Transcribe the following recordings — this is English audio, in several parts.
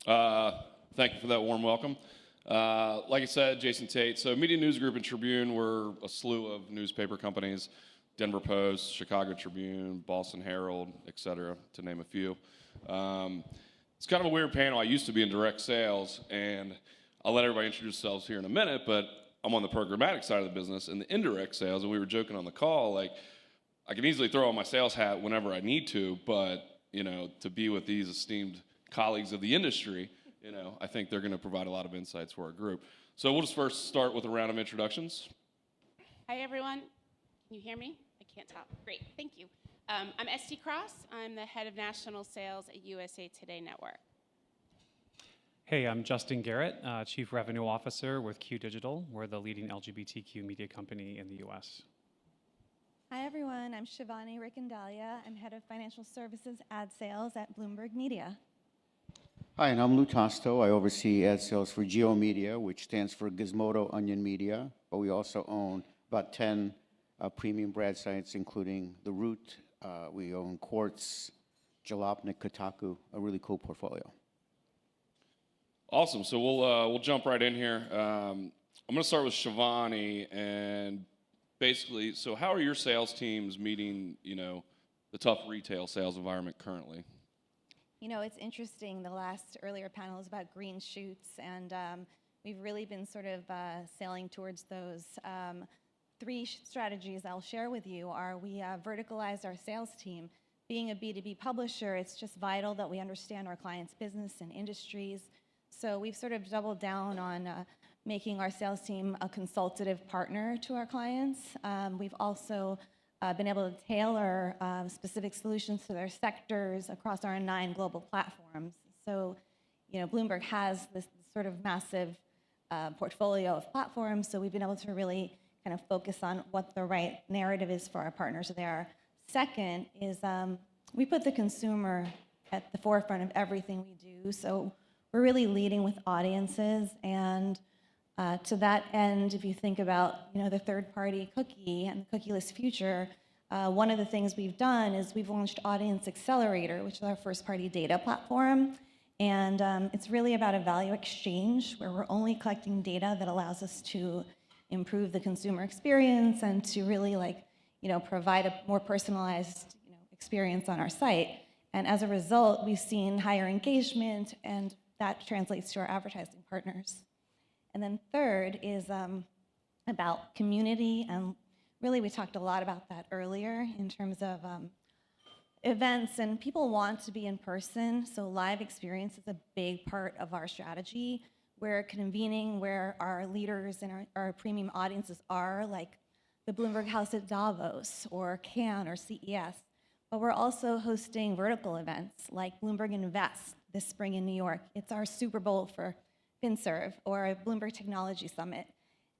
Thank you for that warm welcome. Like I said, Jason Tate. So MediaNews Group and Tribune, we're a slew of newspaper companies, Denver Post, Chicago Tribune, Boston Herald, et cetera, to name a few. It's kind of a weird panel. I used to be in direct sales, and I'll let everybody introduce themselves here in a minute, but I'm on the programmatic side of the business and the indirect sales, and we were joking on the call, like, I can easily throw on my sales hat whenever I need to, but, you know, to be with these esteemed colleagues of the industry, you know, I think they're going to provide a lot of insights for our group. So we'll just first start with a round of introductions. Hi, everyone. Can you hear me? I can't talk. Great. Thank you. I'm Estee Cross. I'm the head of national sales at USA Today Network. Hey, I'm Justin Garrett, Chief Revenue Officer with Q.Digital. We're the leading LGBTQ media company in the U.S. Hi, everyone. I'm Sheevani Raikundalia. I'm head of financial services ad sales at Bloomberg Media. Hi, and I'm Tosto. I oversee ad sales for Geo Media, which stands for Gizmodo Onion Media, but we also own about 10 premium brand sites, including The Root. We own Quartz, Jalopnik, Kotaku, a really cool portfolio. Awesome. So we'll jump right in here. I'm going to start with Sheevani, and basically, so how are your sales teams meeting, you know, the tough retail sales environment currently? You know, it's interesting. The last earlier panel was about green shoots, and we've really been sort of sailing towards those. Three strategies I'll share with you are we verticalized our sales team. Being a B2B publisher, it's just vital that we understand our clients' business and industries. So we've sort of doubled down on making our sales team a consultative partner to our clients. We've also been able to tailor specific solutions to their sectors across our 9 global platforms. So, you know, Bloomberg has this sort of massive portfolio of platforms, so we've been able to really kind of focus on what the right narrative is for our partners there. Second is we put the consumer at the forefront of everything we do, so we're really leading with audiences, and to that end, if you think about, you know, the third-party cookie and the cookieless future, one of the things we've done is we've launched Audience Accelerator, which is our first-party data platform, and it's really about a value exchange where we're only collecting data that allows us to improve the consumer experience and to really, like, you know, provide a more personalized, you know, experience on our site. And as a result, we've seen higher engagement, and that translates to our advertising partners. And then third is about community, and really we talked a lot about that earlier in terms of events, and people want to be in person, so live experience is a big part of our strategy. We're convening where our leaders and our premium audiences are, like the Bloomberg House at Davos or Cannes or CES, but we're also hosting vertical events like Bloomberg Invest this spring in New York. It's our Super Bowl for FinServe, or a Bloomberg Technology Summit.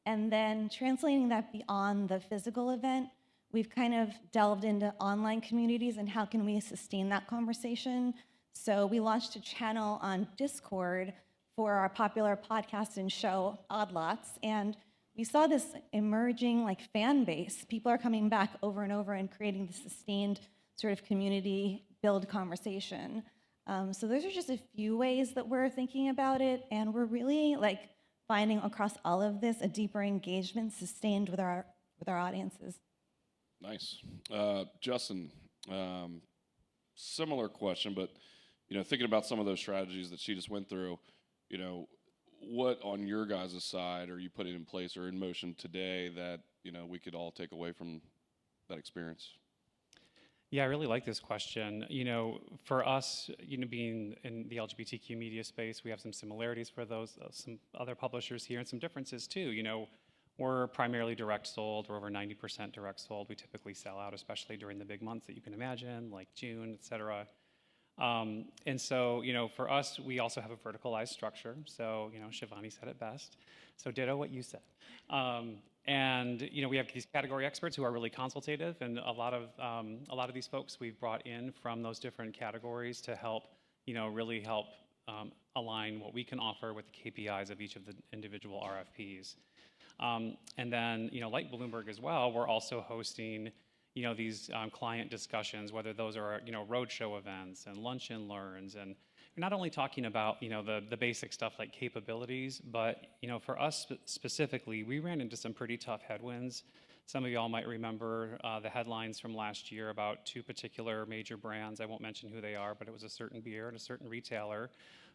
And then translating that beyond the physical event, we've kind of delved into online communities and how can we sustain that conversation. So we launched a channel on Discord for our popular podcast and show, Odd Lots, and we saw this emerging like fan base. People are coming back over and over and creating this sustained sort of community build conversation. So those are just a few ways that we're thinking about it, and we're really like finding across all of this a deeper engagement sustained with our audiences. Nice. Justin, similar question, but, you know, thinking about some of those strategies that she just went through, you know, what on your guys' side are you putting in place or in motion today that, you know, we could all take away from that experience? Yeah, I really like this question. You know, for us, you know, being in the LGBTQ media space, we have some similarities for those, some other publishers here, and some differences too. You know, we're primarily direct sold. We're over 90% direct sold. We typically sell out, especially during the big months that you can imagine, like June, et cetera. And so, you know, for us, we also have a verticalized structure. So, you know, Sheevani said it best. So ditto what you said. And, you know, we have these category experts who are really consultative, and a lot of these folks we've brought in from those different categories to help, you know, really help align what we can offer with the KPIs of each of the individual RFPs. And then, you know, like Bloomberg as well, we're also hosting, you know, these client discussions, whether those are, you know, roadshow events and lunch and learns, and not only talking about, the basic stuff like capabilities, but, for us specifically, we ran into some pretty tough headwinds. Some of y'all might remember the headlines from last year about two particular major brands. I won't mention who they are, but it was a certain beer and a certain retailer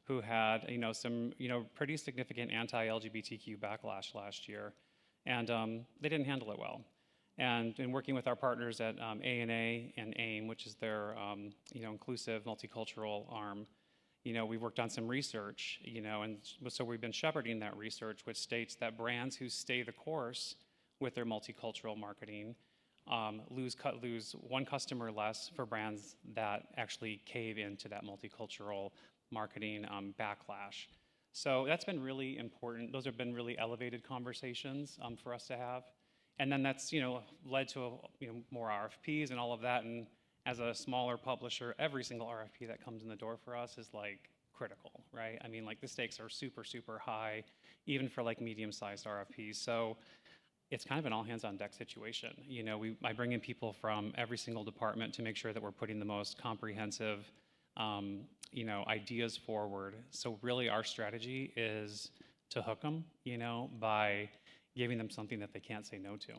who had, some, pretty significant anti-LGBTQ backlash last year. And they didn't handle it well. And in working with our partners at ANA and AIM, which is their inclusive multicultural arm, we worked on some research, and so we've been shepherding that research, which states that brands who stay the course with their multicultural marketing lose one customer less for brands that actually cave into that multicultural marketing backlash. So that's been really important. Those have been really elevated conversations for us to have. And then that's, led to, more RFPs and all of that. And as a smaller publisher, every single RFP that comes in the door for us is like critical, right? I mean, like the stakes are super, super high, even for like medium-sized RFPs. So it's kind of an all hands on deck situation. I bring in people from every single department to make sure that we're putting the most comprehensive, ideas forward. So really our strategy is to hook them, by giving them something that they can't say no to.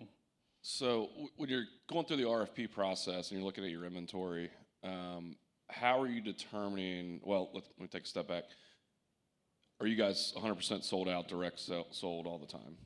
So when you're going through the RFP process and you're looking at your inventory, how are you determining, well, let me take a step back. Are you guys 100% sold out, sold all the time?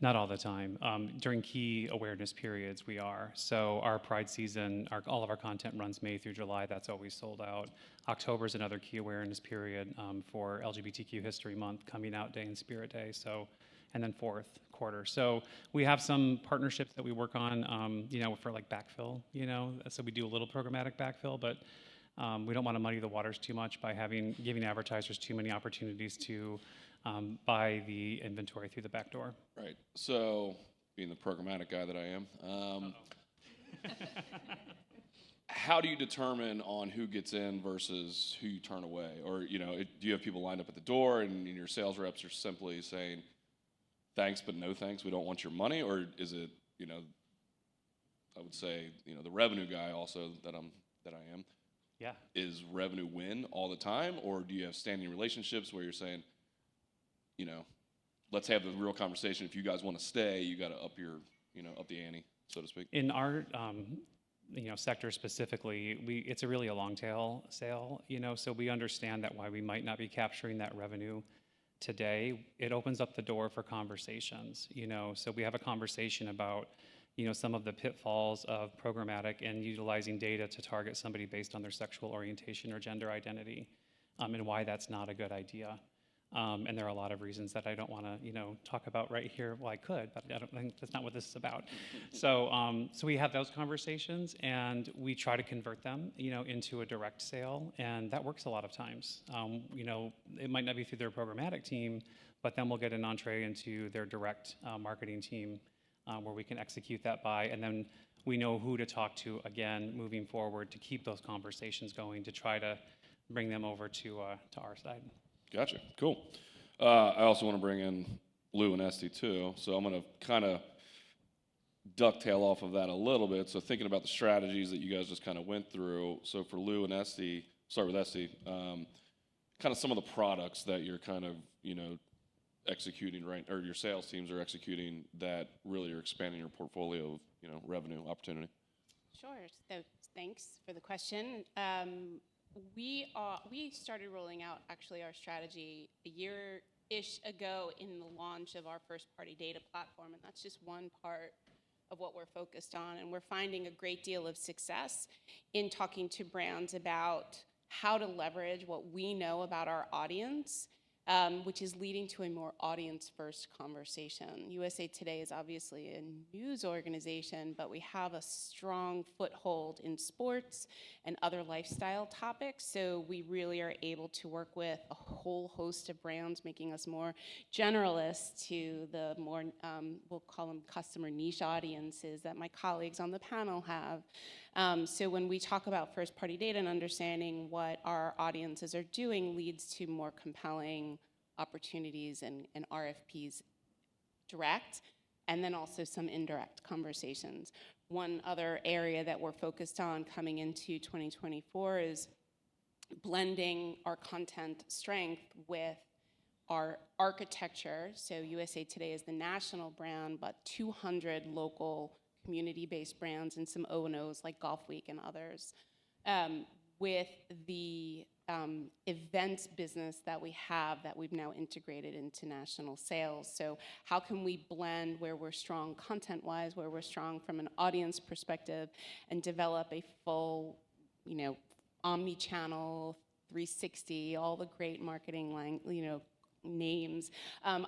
Not all the time. During key awareness periods, we are. So our Pride season, all of our content runs May through July. That's always sold out. October is another key awareness period for LGBTQ History Month, Coming Out Day and Spirit Day. So, and then fourth quarter. So we have some partnerships that we work on, for like backfill, So we do a little programmatic backfill, but we don't want to muddy the waters too much by giving advertisers too many opportunities to buy the inventory through the back door. Right. So, being the programmatic guy that I am, how do you determine on who gets in versus who you turn away? Or, do you have people lined up at the door and your sales reps are simply saying, thanks, but no thanks, we don't want your money? Or is it, I would say, the revenue guy also that I am, Yeah. is revenue win all the time? Or do you have standing relationships where you're saying, let's have the real conversation. If you guys want to stay, you got to up the ante, so to speak. In our, sector specifically, it's really a long tail sale, so we understand that why we might not be capturing that revenue today, it opens up the door for conversations, so we have a conversation about, some of the pitfalls of programmatic and utilizing data to target somebody based on their sexual orientation or gender identity, and why that's not a good idea. And there are a lot of reasons that I don't want to, talk about right here. Well, I could, but I don't think that's not what this is about. So we have those conversations, and we try to convert them, into a direct sale, and that works a lot of times. It might not be through their programmatic team, but then we'll get an entree into their direct marketing team, where we can execute that buy, and then we know who to talk to again moving forward to keep those conversations going to try to bring them over to our side. Gotcha. Cool. I also want to bring in Lou and Estee too. So I'm going to kind of ducktail off of that a little bit. So thinking about the strategies that you guys just kind of went through. So for Lou and Estee, start with Estee, kind of some of the products that you're kind of, executing right, or your sales teams are executing that really are expanding your portfolio of, revenue opportunity. Sure. So thanks for the question. We started rolling out actually our strategy a year-ish ago in the launch of our first-party data platform, and that's just one part of what we're focused on. And we're finding a great deal of success in talking to brands about how to leverage what we know about our audience, which is leading to a more audience-first conversation. USA Today is obviously a news organization, but we have a strong foothold in sports and other lifestyle topics, so we really are able to work with a whole host of brands, making us more generalists to the more, we'll call them customer niche audiences that my colleagues on the panel have. So when we talk about first-party data and understanding what our audiences are doing leads to more compelling opportunities and RFPs direct, and then also some indirect conversations. One other area that we're focused on coming into 2024 is blending our content strength with our architecture. So USA Today is the national brand, but 200 local community-based brands and some O&Os like Golf Week and others. With the events business that we have that we've now integrated into national sales. So how can we blend where we're strong content-wise, where we're strong from an audience perspective, and develop a full, omni-channel, 360, all the great marketing names,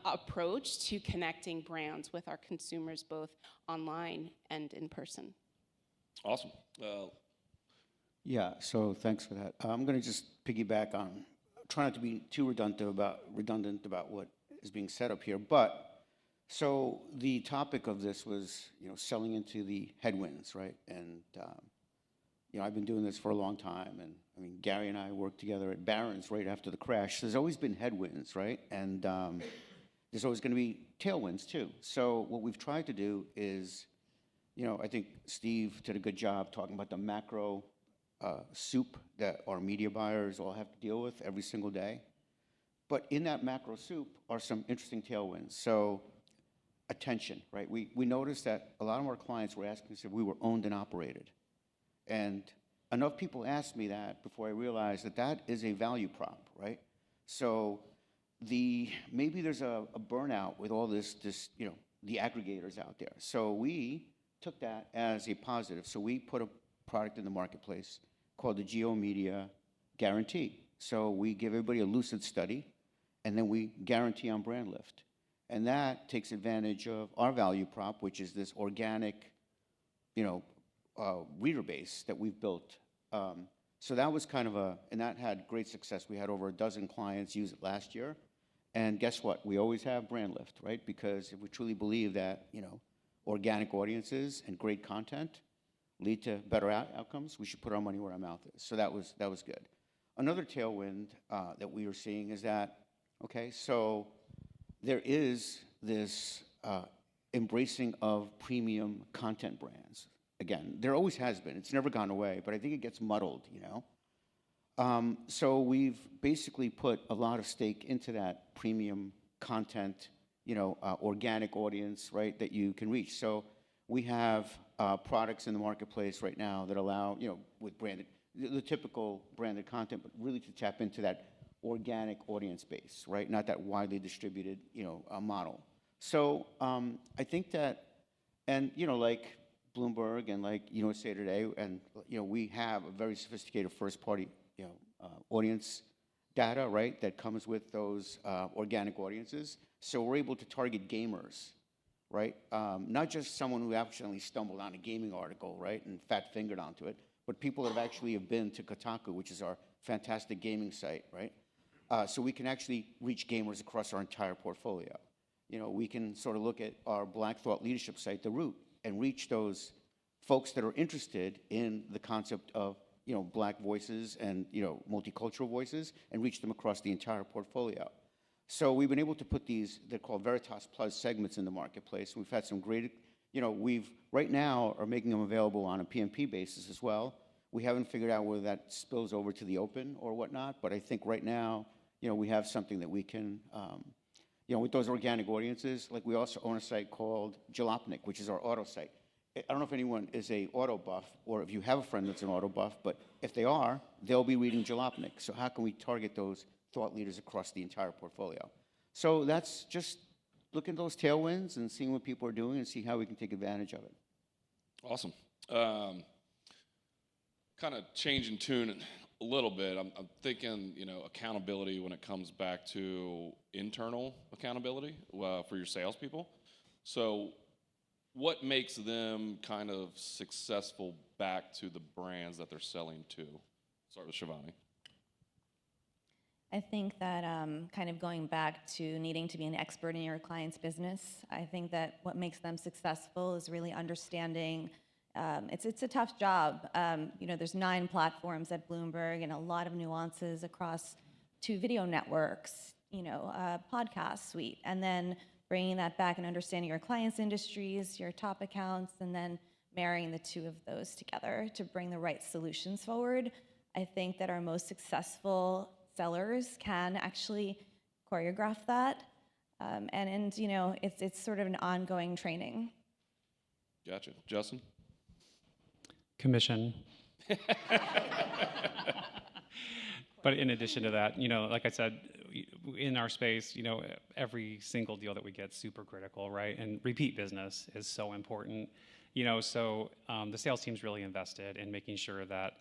approach to connecting brands with our consumers, both online and in person. Awesome. Yeah, so thanks for that. I'm going to just piggyback on, try not to be too redundant about what is being said up here, but so the topic of this was, selling into the headwinds, right? And, I've been doing this for a long time, and I mean, Gary and I worked together at Barron's right after the crash. There's always been headwinds, right? And there's always going to be tailwinds too. So what we've tried to do is, I think Steve did a good job talking about the macro soup that our media buyers all have to deal with every single day. But in that macro soup are some interesting tailwinds. So attention, right? We noticed that a lot of our clients were asking us if we were owned and operated. And enough people asked me that before I realized that that is a value prop, right? So maybe there's a burnout with all this, the aggregators out there. So we took that as a positive. So we put a product in the marketplace called the Geo Media Guarantee. So we give everybody a lucid study, and then we guarantee on brand lift. And that takes advantage of our value prop, which is this organic, reader base that we've built. So that was kind of and that had great success. We had over a dozen clients use it last year. And guess what? We always have brand lift, right? Because if we truly believe that, organic audiences and great content lead to better outcomes, we should put our money where our mouth is. So that was good. Another tailwind that we are seeing is that, so there is this embracing of premium content brands. Again, there always has been. It's never gone away, but I think it gets muddled, So we've basically put a lot of stake into that premium content, organic audience, right, that you can reach. So we have products in the marketplace right now that allow, with branded, the typical branded content, but really to tap into that organic audience base, right? Not that widely distributed, model. So I think that, and, like Bloomberg and like USA Today, and, we have a very sophisticated first-party, audience data, right, that comes with those organic audiences. So we're able to target gamers, right? Not just someone who accidentally stumbled on a gaming article, right, and fat-fingered onto it, but people that actually have been to Kotaku, which is our fantastic gaming site, right? So we can actually reach gamers across our entire portfolio. We can sort of look at our Black Thought leadership site, The Root, and reach those folks that are interested in the concept of, Black voices and, multicultural voices, and reach them across the entire portfolio. So we've been able to put these, they're called Veritas Plus segments in the marketplace. We've had some great, we've right now are making them available on a PMP basis as well. We haven't figured out whether that spills over to the open or whatnot, but I think right now, we have something that we can, with those organic audiences. Like we also own a site called Jalopnik, which is our auto site. I don't know if anyone is a auto buff or if you have a friend that's an auto buff, but if they are, they'll be reading Jalopnik. So how can we target those thought leaders across the entire portfolio? So that's just looking at those tailwinds and seeing what people are doing and see how we can take advantage of it. Awesome. Kind of changing tune a little bit. I'm thinking, accountability when it comes back to internal accountability for your salespeople. So what makes them kind of successful back to the brands that they're selling to? Start with Sheevani. I think that kind of going back to needing to be an expert in your client's business, I think that what makes them successful is really understanding. It's a tough job. There's 9 platforms at Bloomberg and a lot of nuances across 2 video networks, podcast suite, and then bringing that back and understanding your clients' industries, your top accounts, and then marrying the 2 of those together to bring the right solutions forward. I think that our most successful sellers can actually choreograph that. And you know, it's sort of an ongoing training. Gotcha. Justin? Commission. But in addition to that, you know, like I said, in our space, you know, every single deal that we get is super critical, right? And repeat business is so important, you know. So the sales team's really invested in making sure that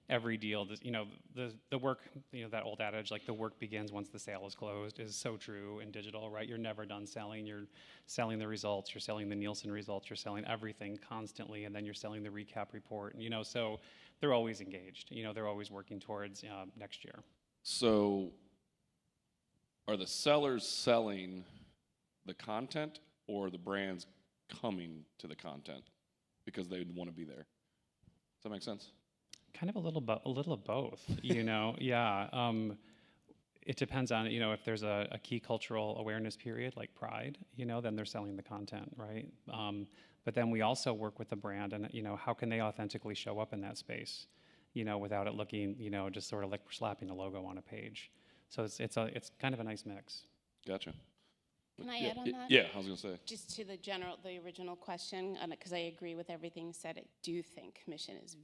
every deal, you know, the work, you know, that old adage, like the work begins once the sale is closed, is so true in digital, right? You're never done selling. You're selling the results. You're selling the Nielsen results. You're selling everything constantly, and then you're selling the recap report. You know, so they're always engaged. You know, they're always working towards next year. So are the sellers selling the content or the brands coming to the content because they want to be there? Does that make sense? Kind of a little of both, you know. Yeah. It depends on, you know, if there's a key cultural awareness period like Pride, you know, then they're selling the content, right? But then we also work with the brand, and you know, how can they authentically show up in that space, you know, without it looking, you know, just sort of like we're slapping a logo on a page. So it's kind of a nice mix. Gotcha. Can I add on that? Yeah, I was gonna say. Just to the original question, because I agree with everything said. I do think commission is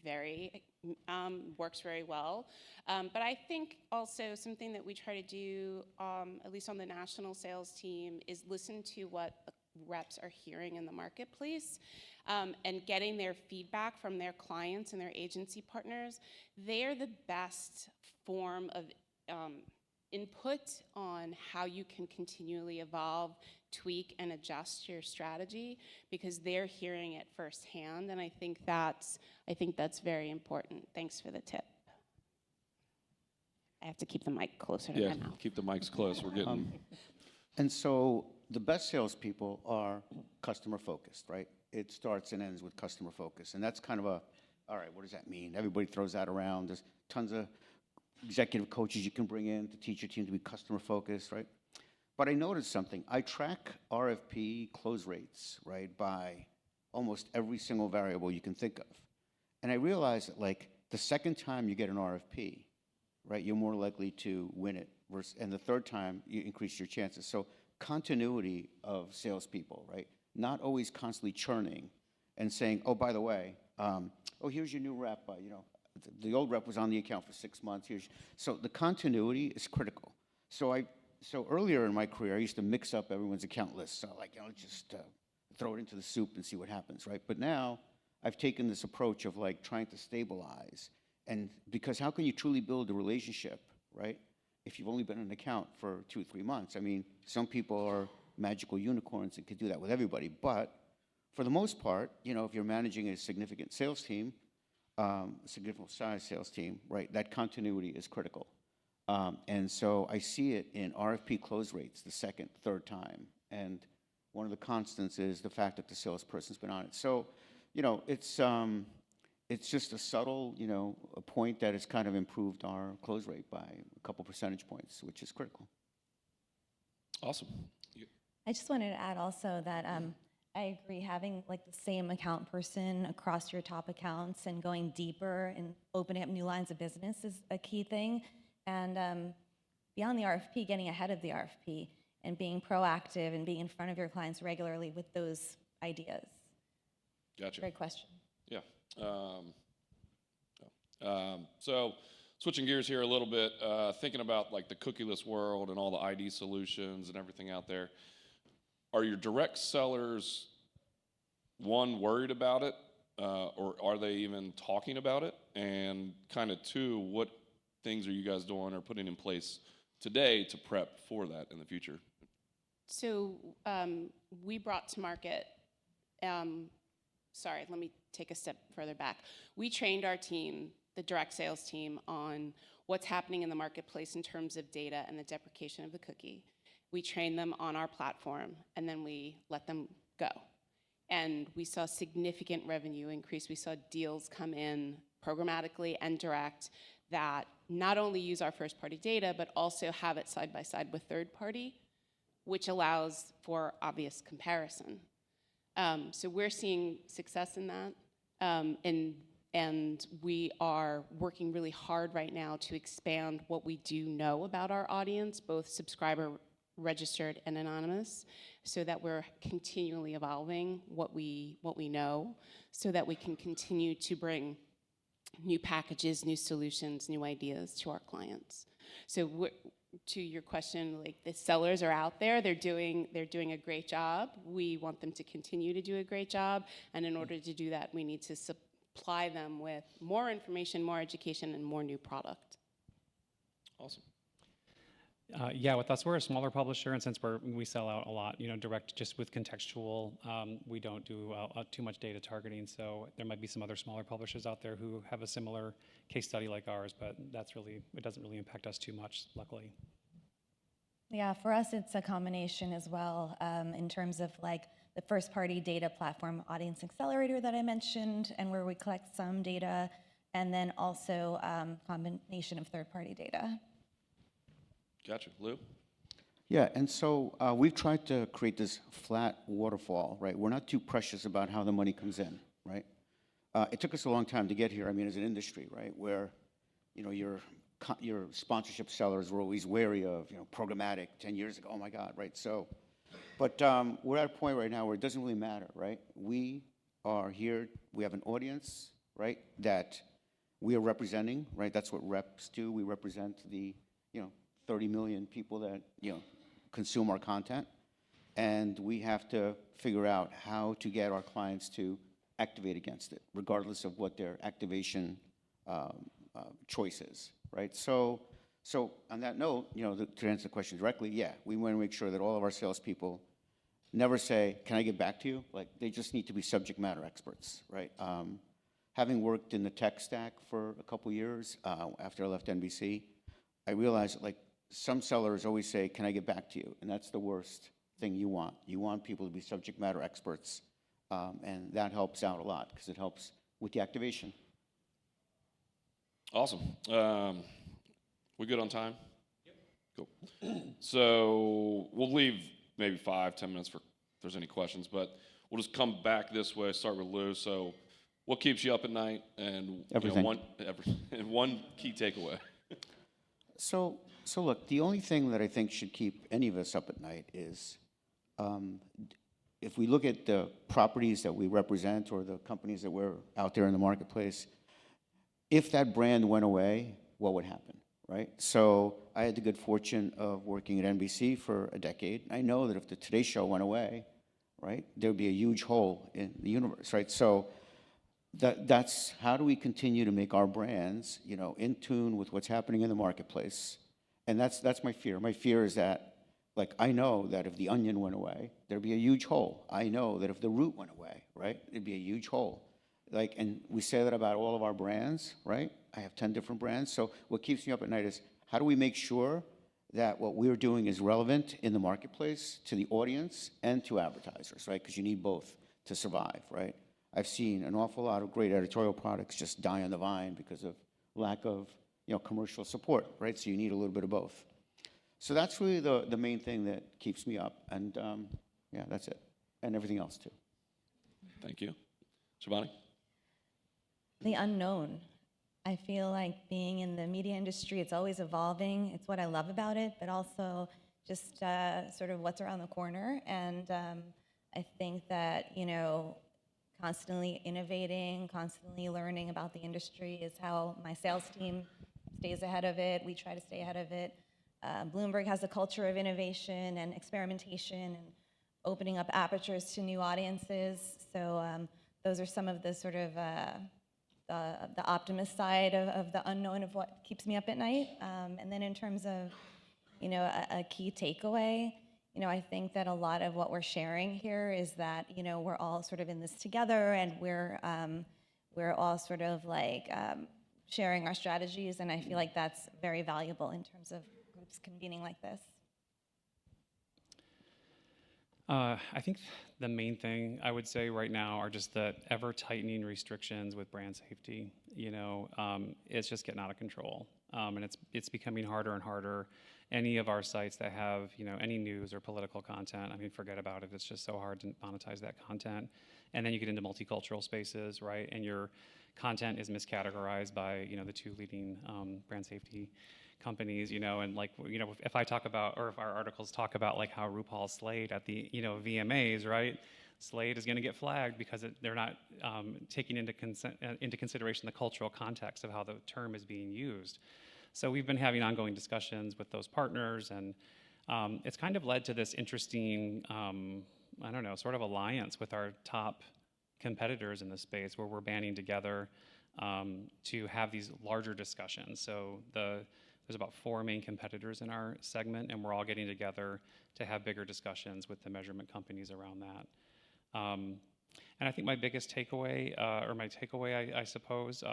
works very well. But I think also something that we try to do, at least on the national sales team, is listen to what the reps are hearing in the marketplace, and getting their feedback from their clients and their agency partners. They're the best form of input on how you can continually evolve, tweak, and adjust your strategy, because they're hearing it firsthand, and I think that's very important. Thanks for the tip. I have to keep the mic closer to my mouth. Keep the mics close. We're getting. And so the best salespeople are customer focused, right? It starts and ends with customer focus, and that's kind of all right, what does that mean? Everybody throws that around. There's tons of executive coaches you can bring in to teach your team to be customer focused, right? But I noticed something. I track RFP close rates, right, by almost every single variable you can think of. And I realized that, like, the second time you get an RFP, right, you're more likely to win it, and the third time you increase your chances. So continuity of salespeople, right? Not always constantly churning and saying, oh, by the way, here's your new rep, you know, the old rep was on the account for 6 months. So the continuity is critical. So earlier in my career, I used to mix up everyone's account list. So like, you know, just throw it into the soup and see what happens, right? But now I've taken this approach of like trying to stabilize, and because how can you truly build a relationship, right, if you've only been in an account for 2 or 3 months? I mean, some people are magical unicorns and could do that with everybody, but for the most part, you know, if you're managing a significant sales team, significant size sales team, right, that continuity is critical. And so I see it in RFP close rates the second, third time. And one of the constants is the fact that the salesperson's been on it. So, you know, it's just a subtle, you know, a point that has kind of improved our close rate by a couple percentage points, which is critical. Awesome. I just wanted to add also that I agree, having like the same account person across your top accounts and going deeper and opening up new lines of business is a key thing. And beyond the RFP, getting ahead of the RFP and being proactive and being in front of your clients regularly with those ideas. Gotcha. Great question. Yeah. So switching gears here a little bit, thinking about like the cookieless world and all the ID solutions and everything out there. Are your direct sellers, one, worried about it, or are they even talking about it? And kind of two, what things are you guys doing or putting in place today to prep for that in the future? So we brought to market, let me take a step further back. We trained our team, the direct sales team, on what's happening in the marketplace in terms of data and the deprecation of the cookie. We trained them on our platform, and then we let them go. And we saw significant revenue increase. We saw deals come in programmatically and direct that not only use our first-party data, but also have it side by side with third-party, which allows for obvious comparison. So we're seeing success in that. And And we are working really hard right now to expand what we do know about our audience, both subscriber, registered, and anonymous, so that we're continually evolving what we know, so that we can continue to bring new packages, new solutions, new ideas to our clients. So to your question, like, the sellers are out there, they're doing a great job. We want them to continue to do a great job, and in order to do that, we need to supply them with more information, more education, and more new product. Awesome. Yeah, with us, we're a smaller publisher, and since we sell out a lot, direct just with contextual, we don't do too much data targeting. So there might be some other smaller publishers out there who have a similar case study like ours, but it doesn't really impact us too much, luckily. Yeah, for us, it's a combination as well in terms of like the first-party data platform Audience Accelerator that I mentioned, and where we collect some data, and then also combination of third-party data. Gotcha. Lou? Yeah, and so we've tried to create this flat waterfall, right? We're not too precious about how the money comes in, right? It took us a long time to get here, I mean, as an industry, right? Where, your sponsorship sellers were always wary of, programmatic 10 years ago, oh my God, right? So, but we're at a point right now where it doesn't really matter, right? We are here, we have an audience, right, that we are representing, right? That's what reps do. We represent the, 30 million people that, consume our content. And we have to figure out how to get our clients to activate against it, regardless of what their activation choice is, right? So on that note, to answer the question directly, yeah, we want to make sure that all of our salespeople never say, can I get back to you? Like, they just need to be subject matter experts, right? Having worked in the tech stack for a couple years after I left NBC, I realized, like, some sellers always say, can I get back to you? And that's the worst thing you want. You want people to be subject matter experts, and that helps out a lot because it helps with the activation. Awesome. We good on time? Yep. Cool. So we'll leave maybe 5-10 minutes for if there's any questions, but we'll just come back this way, start with Lou. So what keeps you up at night, and Everything. And one key takeaway? So look, the only thing that I think should keep any of us up at night is if we look at the properties that we represent or the companies that we're out there in the marketplace, if that brand went away, what would happen, right? So I had the good fortune of working at NBC for a decade. I know that if the Today Show went away, right, there'd be a huge hole in the universe, right? So that's how do we continue to make our brands, in tune with what's happening in the marketplace? And that's my fear. My fear is that, like, I know that if the Onion went away, there'd be a huge hole. I know that if the Root went away, right, it'd be a huge hole. Like, and we say that about all of our brands, right? I have 10 different brands. So what keeps me up at night is how do we make sure that what we're doing is relevant in the marketplace to the audience and to advertisers, right? Because you need both to survive, right? I've seen an awful lot of great editorial products just die on the vine because of lack of, commercial support, right? So you need a little bit of both. So that's really the main thing that keeps me up. And yeah, that's it. And everything else too. Thank you. Sheevani? The unknown. I feel like being in the media industry, it's always evolving. It's what I love about it, but also just sort of what's around the corner. And I think that, constantly innovating, constantly learning about the industry is how my sales team stays ahead of it. We try to stay ahead of it. Bloomberg has a culture of innovation and experimentation and opening up apertures to new audiences. So those are some of the sort of the optimist side of the unknown of what keeps me up at night. And then in terms of, a key takeaway, I think that a lot of what we're sharing here is that, we're all sort of in this together, and we're all sort of like sharing our strategies, and I feel like that's very valuable in terms of groups convening like this. I think the main thing I would say right now are just the ever-tightening restrictions with brand safety. It's just getting out of control, and it's becoming harder and harder. Any of our sites that have, any news or political content, I mean, forget about it. It's just so hard to monetize that content. And then you get into multicultural spaces, right? And you're content is miscategorized by, you know, the two leading brand safety companies, you know, and like, you know, if I talk about, or if our articles talk about like how RuPaul slayed at the, you know, VMAs, right? Slade is going to get flagged because they're not taking into consideration the cultural context of how the term is being used. So we've been having ongoing discussions with those partners, and it's kind of led to this interesting, I don't know, sort of alliance with our top competitors in the space, where we're banding together to have these larger discussions. So there's about 4 main competitors in our segment, and we're all getting together to have bigger discussions with the measurement companies around that. And I think my biggest takeaway, or my takeaway, I suppose,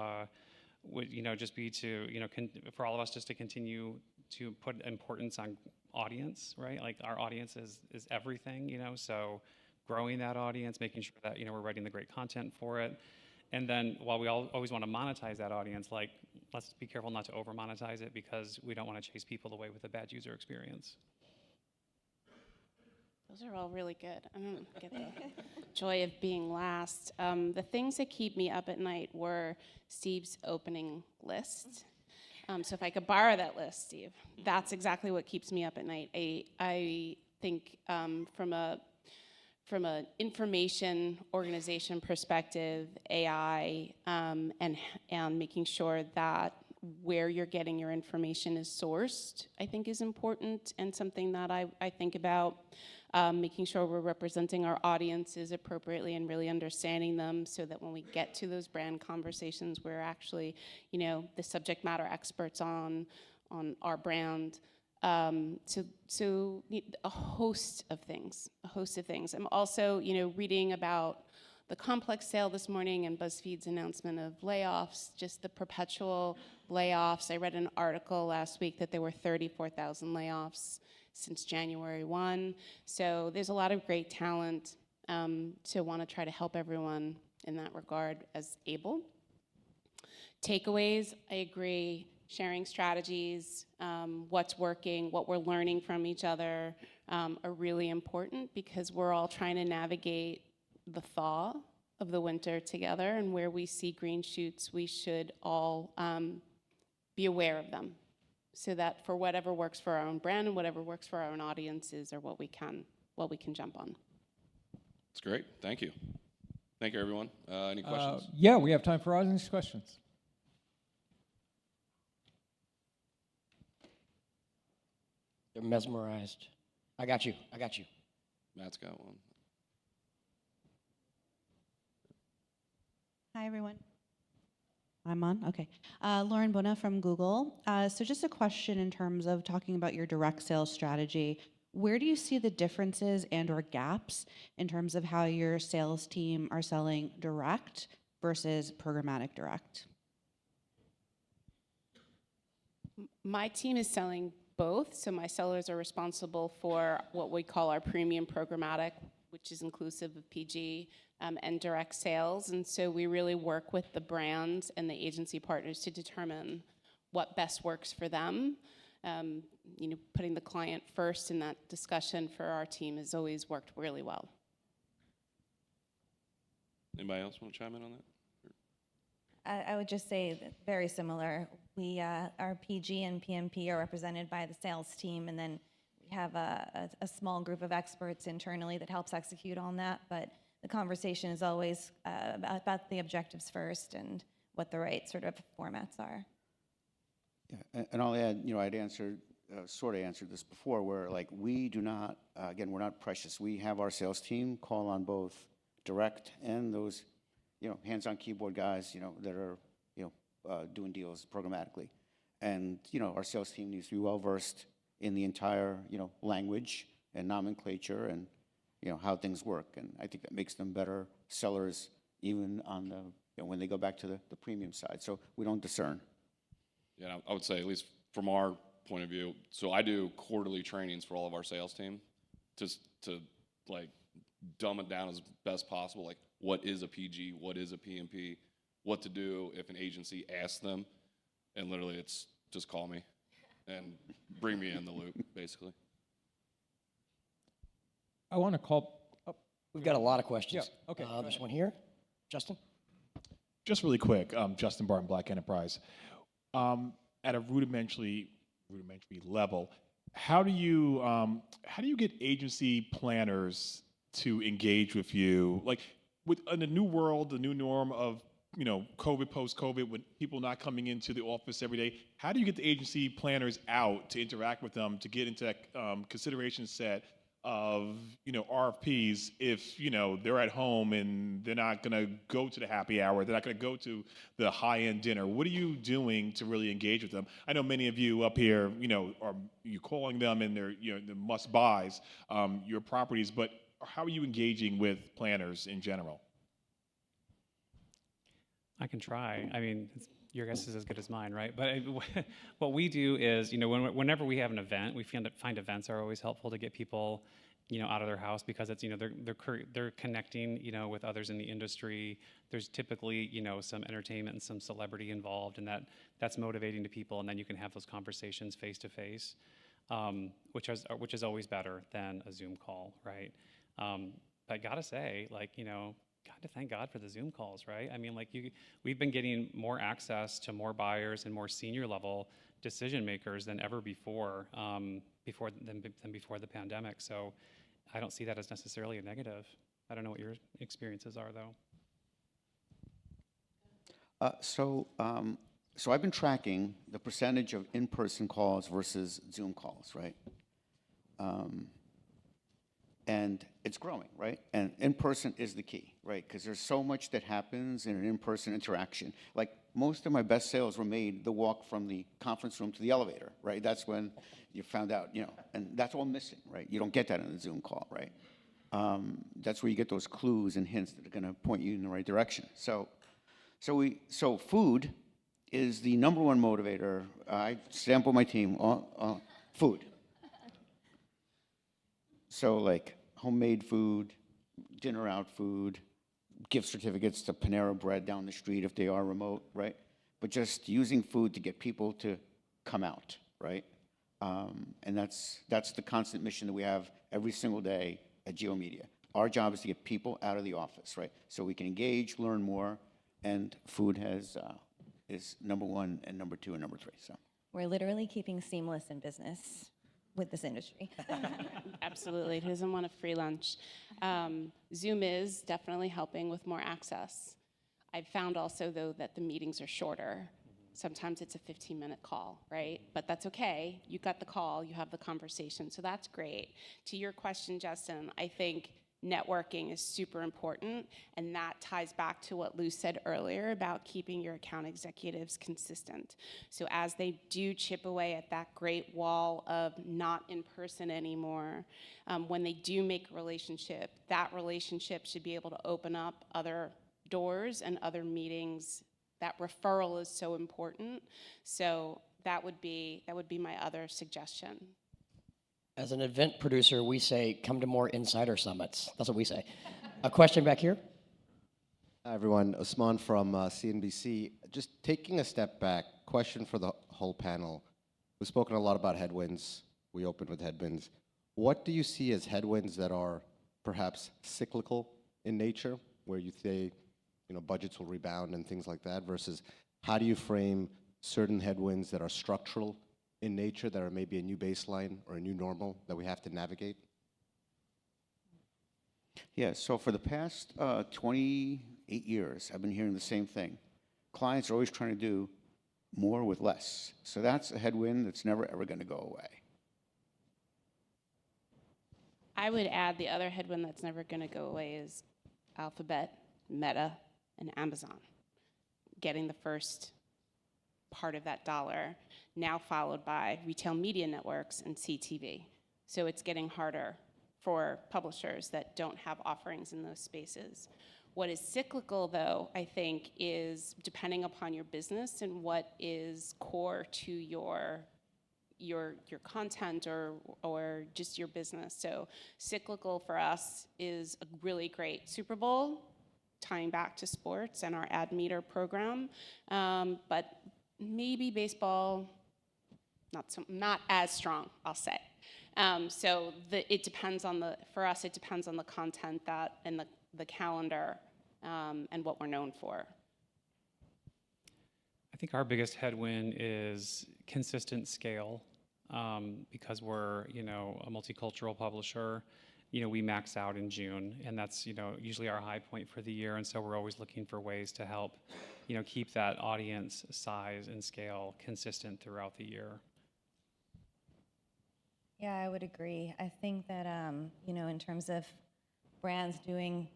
would, you know, just be to, you know, for all of us just to continue to put importance on audience, right? Like, our audience is everything, you know, so growing that audience, making sure that, you know, we're writing the great content for it. And then while we always want to monetize that audience, like, let's be careful not to over monetize it, because we don't want to chase people away with a bad user experience. Those are all really good. I don't get the joy of being last. The things that keep me up at night were Steve's opening list. So if I could borrow that list, Steve, that's exactly what keeps me up at night. I think from an information organization perspective, AI, and making sure that where you're getting your information is sourced, I think is important, and something that I think about. Making sure we're representing our audiences appropriately and really understanding them, so that when we get to those brand conversations, we're actually, you know, the subject matter experts on our brand. So a host of things. I'm also, you know, reading about the complex sale this morning and BuzzFeed's announcement of layoffs, just the perpetual layoffs. I read an article last week that there were 34,000 layoffs since January 1. So there's a lot of great talent to want to try to help everyone in that regard as able. Takeaways, I agree. Sharing strategies, what's working, what we're learning from each other are really important, because we're all trying to navigate the thaw of the winter together, and where we see green shoots, we should all be aware of them, so that for whatever works for our own brand and whatever works for our own audiences are what we can jump on. That's great. Thank you. Thank you, everyone. Any questions? Yeah, we have time for audience questions. They're mesmerized. I got you. Matt's got one. Hi, everyone. I'm on? Okay. Lauren Bona from Google. So just a question in terms of talking about your direct sales strategy. Where do you see the differences and or gaps in terms of how your sales team are selling direct versus programmatic direct? My team is selling both, so my sellers are responsible for what we call our premium programmatic, which is inclusive of PG, and direct sales. And so we really work with the brands and the agency partners to determine what best works for them. You know, putting the client first in that discussion for our team has always worked really well. Anybody else want to chime in on that? I would just say that very similar. We, our PG and PMP are represented by the sales team, and then we have a small group of experts internally that helps execute on that. But the conversation is always about the objectives first and what the right sort of formats are. Yeah, and I'll add, you know, I'd sort of answered this before, where like we do not, again, we're not precious. We have our sales team call on both direct and those, you know, hands-on keyboard guys, you know, that are, you know, doing deals programmatically. And, you know, our sales team needs to be well-versed in the entire, you know, language and nomenclature and, you know, how things work. And I think that makes them better sellers, even on the, you know, when they go back to the premium side. So we don't discern. Yeah, I would say, at least from our point of view, so I do quarterly trainings for all of our sales team just to like dumb it down as best possible. Like, what is a PG? What is a PMP? What to do if an agency asks them? And literally, it's just call me and bring me in the loop, basically. I want to call. Oh, We've got a lot of questions. Yeah, okay, go There's ahead. one here. Justin? Just really quick, Justin Barton, Black Enterprise. At a rudimentary level, how do you get agency planners to engage with you? Like, in the new world, the new norm of COVID, post-COVID, with people not coming into the office every day, how do you get the agency planners out to interact with them to get into that consideration set of RFPs if they're at home and they're not going to go to the happy hour, they're not going to go to the high-end dinner? What are you doing to really engage with them? I know many of you up here, are you calling them and they're the must-buys, your properties, but how are you engaging with planners in general? I can try. I mean, your guess is as good as mine, right? But what we do is, whenever we have an event, we find events are always helpful to get people, out of their house, because it's, they're connecting, with others in the industry. There's typically, some entertainment and some celebrity involved, and that's motivating to people. And then you can have those conversations face to face, which is always better than a Zoom call, right? But I gotta say, got to thank God for the Zoom calls, right? I mean, we've been getting more access to more buyers and more senior level decision makers than ever before, before the pandemic. So I don't see that as necessarily a negative. I don't know what your experiences are, though. So I've been tracking the percentage of in-person calls versus Zoom calls, right? And it's growing, right? And in-person is the key, right? Because there's so much that happens in an in-person interaction. Like, most of my best sales were made the walk from the conference room to the elevator, right? That's when you found out, and that's all missing, right? You don't get that in a Zoom call, right? That's where you get those clues and hints that are going to point you in the right direction. So food is the number one motivator. I sample my team on food. So, like, homemade food, dinner out food, gift certificates to Panera Bread down the street if they are remote, right? But just using food to get people to come out, right? And that's the constant mission that we have every single day at GeoMedia. Our job is to get people out of the office, right? So we can engage, learn more, and food is number one and number two and number three. So We're literally keeping seamless in business with this industry. Absolutely. Who doesn't want a free lunch? Zoom is definitely helping with more access. I've found also, though, that the meetings are shorter. Sometimes it's a 15-minute call, right? But that's okay. You got the call, you have the conversation, so that's great. To your question, Justin, I think networking is super important, and that ties back to what Lou said earlier about keeping your account executives consistent. So as they do chip away at that great wall of not in person anymore, when they do make a relationship, that relationship should be able to open up other doors and other meetings. That referral is so important. So that would be my other suggestion. As an event producer, we say, come to more insider summits. That's what we say. A question back here? Hi, everyone. Osman from CNBC. Just taking a step back, question for the whole panel. We've spoken a lot about headwinds. We opened with headwinds. What do you see as headwinds that are perhaps cyclical in nature, where you say, budgets will rebound and things like that, versus how do you frame certain headwinds that are structural in nature, that are maybe a new baseline or a new normal that we have to navigate? yeah, so for the past 28 years, I've been hearing the same thing. Clients are always trying to do more with less. So that's a headwind that's never, ever going to go away. I would add the other headwind that's never going to go away is Alphabet, Meta, and Amazon getting the first part of that dollar, now followed by retail media networks and CTV. So it's getting harder for publishers that don't have offerings in those spaces. What is cyclical, though, I think, is depending upon your business and what is core to your content or just your business. So cyclical for us is a really great Super Bowl, tying back to sports and our ad meter program, but maybe baseball, not as strong, I'll say. So it depends on for us, it depends on the content and the calendar and what we're known for. think our biggest headwind is consistent scale, because we're, a multicultural publisher. We max out in June, and that's, usually our high point for the year. And so we're always looking for ways to help, keep that audience size and scale consistent throughout the year. Yeah, I would agree. I think that, in terms of brands doing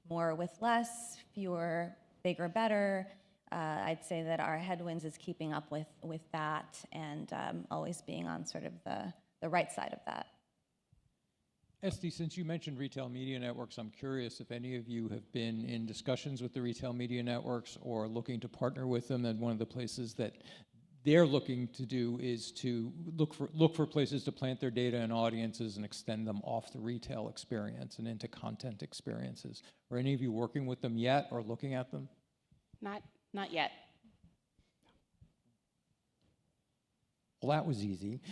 more with less, fewer, bigger, better, I'd say that our Headwinds is keeping up with that and always being on sort of the right side of that. Estee, since you mentioned retail media networks, I'm curious if any of you have been in discussions with the retail media networks or looking to partner with them, and one of the places that they're looking to do is to look for places to plant their data and audiences and extend them off the retail experience and into content experiences. Are any of you working with them yet or looking at them? Not yet. Well, that was easy.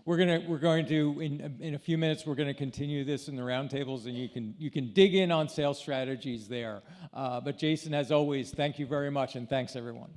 We're going to in a few minutes we're going to continue this in the roundtables, and you can dig in on sales strategies there. But Jason, as always, thank you very much, and thanks everyone.